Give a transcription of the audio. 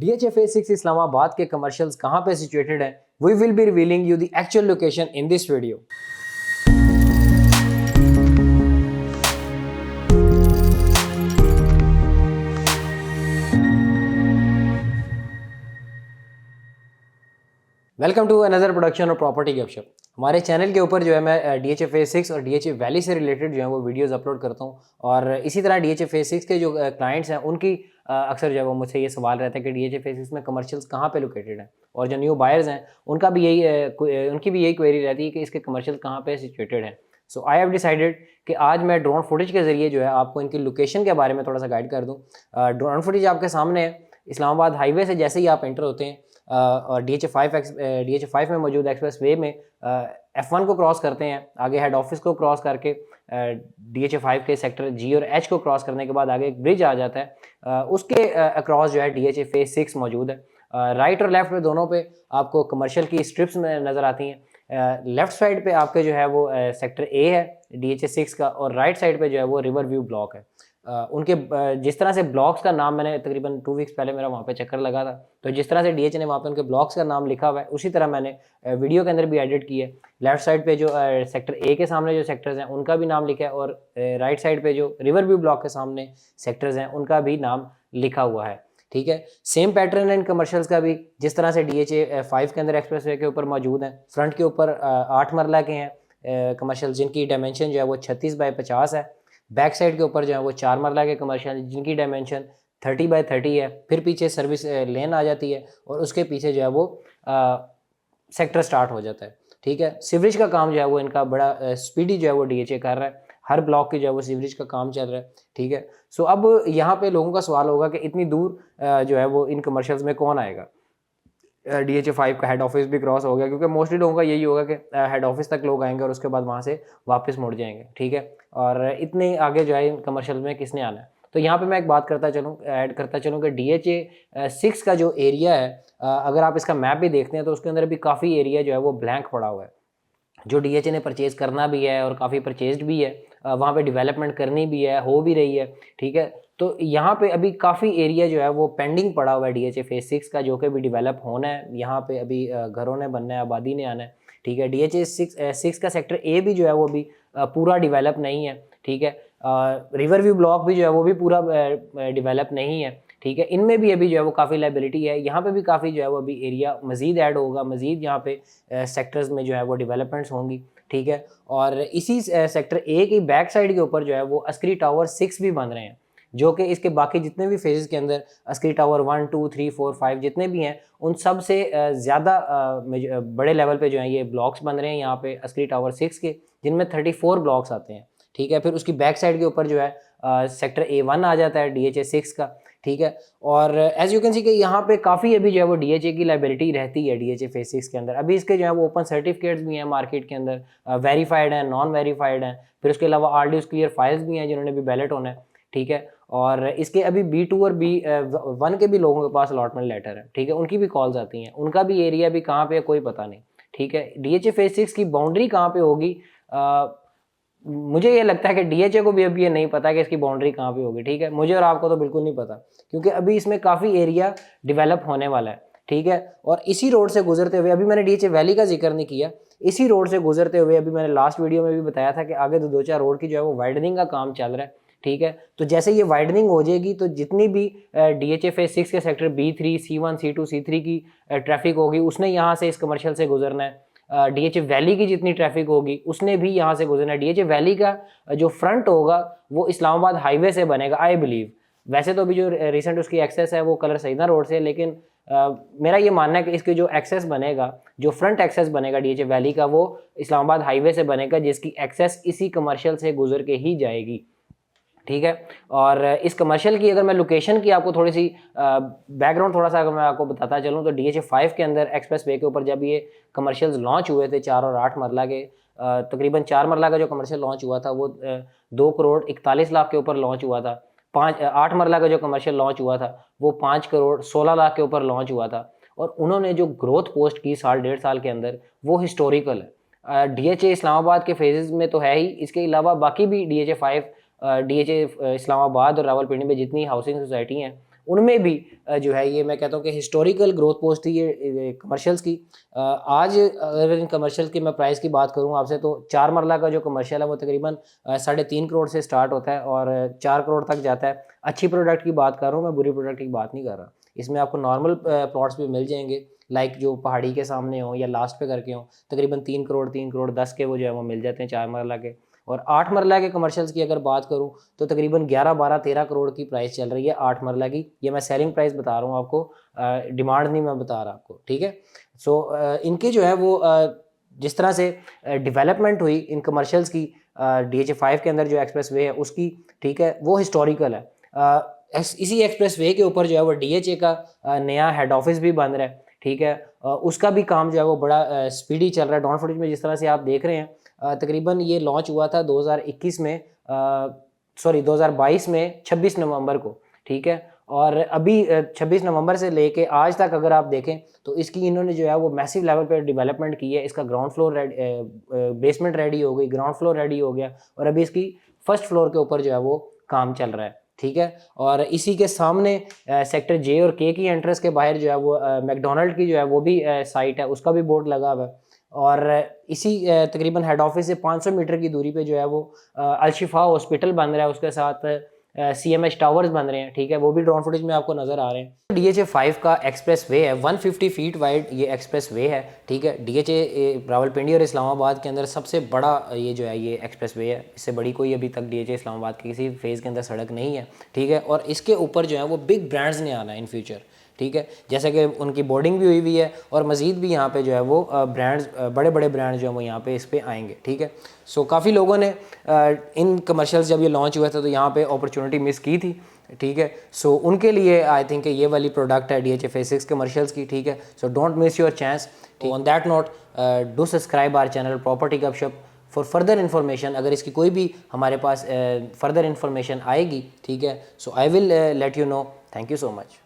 DHA Phase 6 Islamabad के commercials कहाँ पे सिचुएटेड है? We will be revealing you the actual location in this video. Welcome to another production और property Gupshup. हमारे channel के ऊपर जो है मैं DHA Phase 6 और DHA वैली से रिलेटेड जो है वो वीडियोस अपलोड करता हूँ और इसी तरह DHA Phase 6 के जो क्लाइंट्स हैं उनकी अक्सर जो है वो मुझसे ये सवाल रहता है कि DHA Phase 6 में कमर्शियल्स कहाँ पे लोकेटेड हैं, और जो न्यू बायर्स हैं उनका भी उनकी भी यही क्वेरी रहती है कि इसके कमर्शियल कहाँ पे सिचुएटेड हैं। सो आई हैव डिसाइडेड कि आज मैं ड्रोन फुटेज के ज़रिए जो है आपको इनकी लोकेशन के बारे में थोड़ा सा गाइड कर दूँ। ड्रोन फुटेज आपके सामने है, इस्लामाबाद हाईवे से जैसे ही आप एंटर होते हैं और DHA 5 में मौजूद एक्सप्रेस वे में F1 को क्रॉस करते हैं, आगे हेड ऑफिस को क्रॉस करके DHA 5 के सेक्टर G और H को क्रॉस करने के बाद आगे एक ब्रिज आ जाता है, उसके अक्रॉस जो है DHA Phase 6 मौजूद है। राइट और लेफ्ट में दोनों पे आपको कमर्शियल की स्ट्रिप्स में नज़र आती हैं। लेफ्ट साइड पे आपके जो है वो सेक्टर A है DHA 6 का, और राइट साइड पे जो है वो रिवर व्यू ब्लॉक है। उनके जिस तरह से ब्लॉक्स का नाम, मैंने तकरीबन 2 वीक्स पहले मेरा वहाँ पे चक्कर लगा था, तो जिस तरह से DHA ने वहाँ पे उनके ब्लॉक्स का नाम लिखा हुआ है उसी तरह मैंने वीडियो के अंदर भी एडिट की है। लेफ्ट साइड पे जो सेक्टर A के सामने जो सेक्टर्स हैं उनका भी नाम लिखा है, और राइट साइड पे जो रिवर व्यू ब्लॉक के सामने सेक्टर्स हैं उनका भी नाम लिखा हुआ है। ठीक है, सेम पैटर्न है इन कमर्शियल्स का भी, जिस तरह से DHA 5 के अंदर एक्सप्रेस वे के ऊपर मौजूद हैं। फ्रंट के ऊपर 8 मरला के हैं कमर्शियल, जिनकी डायमेंशन जो है वो 36 बाई 50 है। बैक साइड के ऊपर जो है वो 4 मरला के कमर्शियल, जिनकी डायमेंशन 30 बाई 30 है। फिर पीछे सर्विस लेन आ जाती है और उसके पीछे जो है वो सेक्टर स्टार्ट हो जाता है। ठीक है, सीवरेज का काम जो है वो इनका बड़ा स्पीडी जो है वो DHA कर रहा है, हर ब्लॉक की जो है वो सीवरेज का काम चल रहा है। ठीक है, सो अब यहाँ पे लोगों का सवाल होगा कि इतनी दूर जो है वो इन कमर्शियल्स में कौन आएगा। DHA 5 का हेड ऑफिस भी क्रॉस हो गया, क्योंकि मोस्टली लोगों का यही होगा कि हेड ऑफिस तक लोग आएंगे और उसके बाद वहाँ से वापस मुड़ जाएंगे। ठीक है, और इतने आगे जो है इन कमर्शियल में किसने आना है। तो यहाँ पे मैं एक बात ऐड करता चलूँ कि DHA 6 का जो एरिया है, अगर आप इसका मैप भी देखते हैं तो उसके अंदर भी काफ़ी एरिया जो है वो ब्लैंक पड़ा हुआ है, जो DHA ने परचेज़ करना भी है और काफ़ी परचेज्ड भी है, वहाँ पे डेवलपमेंट करनी भी है, हो भी रही है। ठीक है, तो यहाँ पे अभी काफ़ी एरिया जो है वो पेंडिंग पड़ा हुआ है DHA Phase 6 का, जो कि भी डेवलप होना है। यहाँ पे अभी घरों ने बनना है, आबादी ने आना है। ठीक है, DHA 6 का सेक्टर A भी जो है वो अभी पूरा डेवलप नहीं है। ठीक है, रिवर व्यू ब्लॉक भी जो है वो भी पूरा डेवलप नहीं है। ठीक है, इनमें भी अभी जो है वो काफ़ी लाइबिलिटी है। यहाँ पे भी काफ़ी जो है वो अभी एरिया मज़ीद ऐड होगा, मज़ीद यहाँ पे सेक्टर्स में जो है वो डेवलपमेंट्स होंगी। ठीक है, और इसी सेक्टर A की बैक साइड के ऊपर जो है वो अस्करी टावर 6 भी बन रहे हैं, जो कि इसके बाकी जितने भी फेजेस के अंदर अस्करी टावर 1, 2, 3, 4, 5 जितने भी हैं उन सब से ज़्यादा बड़े लेवल पे जो है ये ब्लॉक्स बन रहे हैं यहाँ पे अस्करी टावर 6 के, जिनमें 34 ब्लॉक्स आते हैं। ठीक है, फिर उसकी बैक साइड के ऊपर जो है सेक्टर A1 आ जाता है DHA 6 का। ठीक है, और एज यू कैन सी कि यहाँ पे काफ़ी अभी जो है वो DHA की लाइबिलिटी रहती है DHA Phase 6 के अंदर। अभी इसके जो है वो ओपन सर्टिफिकेट्स भी हैं मार्केट के अंदर, वेरीफाइड हैं, नॉन वेरीफाइड हैं। फिर उसके अलावा RDOs क्लियर फाइल्स भी हैं जिन्होंने भी बैलेट होना है। ठीक है, और इसके अभी B2 और B1 के भी लोगों के पास अलॉटमेंट लेटर है। ठीक है, उनकी भी कॉल्स आती हैं, उनका भी एरिया भी कहाँ पे है कोई पता नहीं। ठीक है, DHA Phase 6 की बाउंड्री कहाँ पे होगी, मुझे ये लगता है कि DHA को भी अभी ये नहीं पता कि इसकी बाउंड्री कहाँ पे होगी। ठीक है, मुझे और आपको तो बिल्कुल नहीं पता, क्योंकि अभी इसमें काफ़ी एरिया डेवलप होने वाला है। ठीक है, और इसी रोड से गुजरते हुए, अभी मैंने DHA वैली का जिक्र नहीं किया, इसी रोड से गुजरते हुए अभी मैंने लास्ट वीडियो में भी बताया था कि आगे 2-4 रोड की जो है वो वाइडनिंग का काम चल रहा है। ठीक है, तो जैसे ये वाइडनिंग हो जाएगी तो जितनी भी DHA Phase 6 के sector B3, C1, C2, C3 की ट्रैफिक होगी उसने यहाँ से इस कमर्शियल से गुजरना है। DHA वैली की जितनी ट्रैफिक होगी उसने भी यहाँ से गुजरना है। DHA वैली का जो फ्रंट होगा वो इस्लामाबाद हाईवे से बनेगा आई बिलीव। वैसे तो अभी जो रिसेंट उसकी एक्सेस है वो कलर सईदा रोड से, लेकिन मेरा ये मानना है कि इसकी जो एक्सेस बनेगा, जो फ्रंट एक्सेस बनेगा DHA वैली का, वो इस्लामाबाद हाईवे से बनेगा, जिसकी एक्सेस इसी कमर्शियल से गुजर के ही जाएगी। ठीक है, और इस कमर्शियल की अगर मैं लोकेशन की आपको थोड़ी सी बैकग्राउंड थोड़ा सा अगर मैं आपको बताता चलूँ तो DHA 5 के अंदर एक्सप्रेस वे के ऊपर जब ये कमर्शियल्स लॉन्च हुए थे 4 और 8 मरला के, तकरीबन 4 मरला का जो कमर्शियल लॉन्च हुआ था वो 2 करोड़ 41 लाख के ऊपर लॉन्च हुआ था। 8 मरला का जो कमर्शियल लॉन्च हुआ था वो 5 करोड़ 16 लाख के ऊपर लॉन्च हुआ था, और उन्होंने जो ग्रोथ पोस्ट की साल 1.5 साल के अंदर वो हिस्टोरिकल है। DHA इस्लामाबाद के फेजेस में तो है ही, इसके अलावा बाकी भी DHA 5 DHA इस्लामाबाद और रावलपिंडी में जितनी हाउसिंग सोसाइटी हैं उनमें भी जो है ये मैं कहता हूँ कि हिस्टोरिकल ग्रोथ पोस्ट थी ये कमर्शियल्स की। आज अगर इन कमर्शियल की मैं प्राइस की बात करूँ आपसे, तो 4 मरला का जो कमर्शियल है वो तकरीबन 3.5 करोड़ से स्टार्ट होता है और 4 करोड़ तक जाता है। अच्छी प्रोडक्ट की बात कर रहा हूँ मैं, बुरी प्रोडक्ट की बात नहीं कर रहा। इसमें आपको नॉर्मल प्लॉट्स भी मिल जाएंगे, लाइक जो पहाड़ी के सामने हो या लास्ट पे करके हो, तकरीबन 3 करोड़ 10 के वो जो है वो मिल जाते हैं 4 मरला के। और 8 मरला के कमर्शियल्स की अगर बात करूं तो तकरीबन 11 12 13 करोड़ की प्राइस चल रही है 8 मरला की। ये मैं सेलिंग प्राइस बता रहा हूँ आपको, डिमांड नहीं मैं बता रहा आपको, ठीक है। सो इनके जो है वो जिस तरह से डेवलपमेंट हुई इन कमर्शियल्स की DHA5 के अंदर जो एक्सप्रेस वे है उसकी, ठीक है, वो हिस्टोरिकल है। इसी एक्सप्रेस वे के ऊपर जो है वो DHA का नया हेड ऑफिस भी बन रहा है, ठीक है। उसका भी काम जो है वो बड़ा स्पीडी चल रहा है। डॉन फुटेज में जिस तरह से आप देख रहे हैं, तकरीबन ये लॉन्च हुआ था 2021 में, सॉरी 2022 में 26 नवंबर को, ठीक है। और अभी 26 नवंबर से लेके आज तक अगर आप देखें तो इसकी इन्होंने जो है वो मैसिव लेवल पे डेवलपमेंट की है। इसका ग्राउंड फ्लोर बेसमेंट रेडी हो गई, ग्राउंड फ्लोर रेडी हो गया और अभी इसकी फर्स्ट फ्लोर के ऊपर जो है वो काम चल रहा है, ठीक है। और इसी के सामने सेक्टर J और K की एंट्रेंस के बाहर जो है वो मैकडोनल्ड की जो है वो भी साइट है, उसका भी बोर्ड लगा हुआ है। और इसी तकरीबन हेड ऑफिस से 500 मीटर की दूरी पे जो है वो अलशिफा हॉस्पिटल बन रहा है, उसके साथ CMH टावर्स बन रहे हैं, ठीक है, वो भी ड्रोन फुटेज में आपको नज़र आ रहे हैं। DHA5 का एक्सप्रेस वे है, 150 फीट वाइड ये एक्सप्रेस वे है, ठीक है। DHA रावलपिंडी और इस्लामाबाद के अंदर सबसे बड़ा ये जो है ये एक्सप्रेस वे है। इससे बड़ी कोई अभी तक DHA इस्लामाबाद की किसी फेज़ के अंदर सड़क नहीं है, ठीक है। और इसके ऊपर जो है वो बिग ब्रांड्स ने आना है इन फ्यूचर, ठीक है। जैसे कि उनकी बोर्डिंग भी हुई है और मज़ीद भी यहाँ पे जो है वो ब्रांड्स, बड़े बड़े ब्रांड्स जो हैं वो यहाँ पे इस पे आएंगे, ठीक है। सो काफ़ी लोगों ने इन कमर्शियल्स जब ये लॉन्च हुआ था तो यहाँ पे अपॉर्चुनिटी मिस की थी, ठीक है। सो उनके लिए आई थिंक ये वाली प्रोडक्ट है DHA Phase 6 कमर्शियल्स की, ठीक है। So don't miss your chance. On that note, do subscribe our channel property Gupshup for further information. अगर इसकी कोई भी हमारे पास फर्दर इन्फॉर्मेशन आएगी, ठीक है, so I will let you know. Thank you so much.